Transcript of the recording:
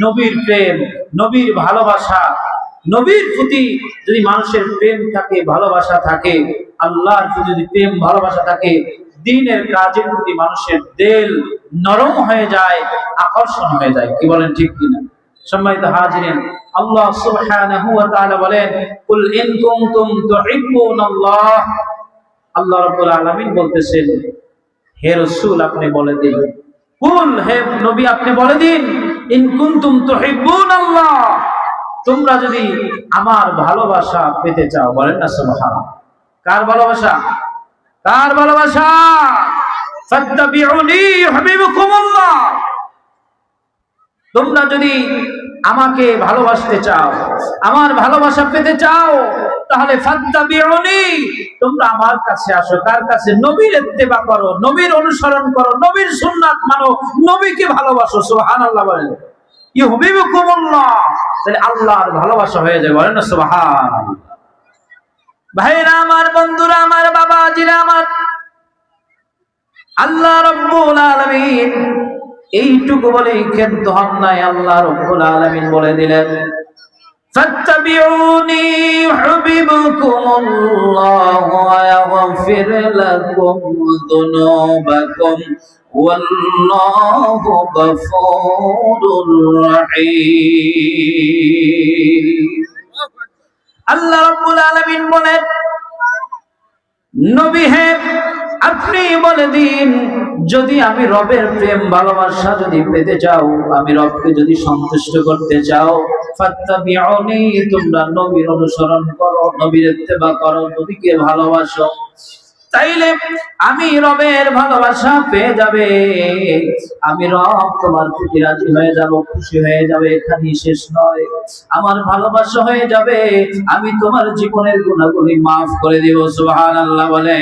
নবীর প্রেম, নবীর ভালোবাসা, নবীর প্রতি যদি মানুষের প্রেম থাকে, ভালোবাসা থাকে, আল্লাহর প্রতি যদি প্রেম ভালোবাসা থাকে, দ্বীনের কাজের প্রতি মানুষের দিল নরম হয়ে যায়, আকর্ষণ হয়ে যায়। কি বলেন, ঠিক কিনা? সম্মানিত হাজিরিন, আল্লাহ সুবহানাহু ওয়া তাআলা বলেন, কুল ইন কুনতুম তুহিব্বুনাল্লাহ। আল্লাহ রাব্বুল আলামিন বলতেছেন, হে রাসূল আপনি বলে দিন, কুল, হে নবী আপনি বলে দিন, ইন কুনতুম তুহিব্বুনাল্লাহ, তোমরা যদি আমার ভালোবাসা পেতে চাও। বলেন না সুবহানাল্লাহ। কার ভালোবাসা? কার ভালোবাসা? ফাত্তাবিউনি ইউহিব্বুকুমুল্লাহ। তোমরা যদি আমাকে ভালোবাসতে চাও, আমার ভালোবাসা পেতে চাও, তাহলে ফাত্তাবিউনি, তোমরা আমার কাছে আসো। কার কাছে? নবীর ইত্তেবা করো, নবীর অনুসরণ করো, নবীর সুন্নাত মানো, নবীকে ভালোবাসো। সুবহানাল্লাহ বলেন। ইউহিব্বুকুমুল্লাহ, তাহলে আল্লাহর ভালোবাসা হয়ে যায়। বলেন না সুবহানাল্লাহ। ভাইরা আমার, বন্ধুরা আমার, বাবাজিরা আমার, আল্লাহ রাব্বুল আলামিন এইটুকু বলেই ক্ষান্ত হন নাই। আল্লাহ রাব্বুল আলামিন বলে দিলেন, ফাত্তাবিউনি ইউহিব্বুকুমুল্লাহু ওয়া ইয়াগফির লাকুম যুনুবাকুম ওয়াল্লাহু গফুরুর রহিম। আল্লাহ রাব্বুল আলামিন বলেন, নবী হে আপনি বলে দিন, যদি আমি রবের প্রেম ভালোবাসা যদি পেতে চাও, আমি রবকে যদি সন্তুষ্ট করতে চাও, ফাত্তাবিউনি, তোমরা নবীর অনুসরণ করো, নবীর ইত্তেবা করো, নবীকে ভালোবাসো, তাইলে আমি রবের ভালোবাসা পেয়ে যাবে। আমি রব তোমার প্রতি রাজি হয়ে যাব, খুশি হয়ে যাবে। এখানেই শেষ নয়, আমার ভালোবাসা হয়ে যাবে, আমি তোমার জীবনের গুনাহগুলি মাফ করে দেব। সুবহানাল্লাহ বলে।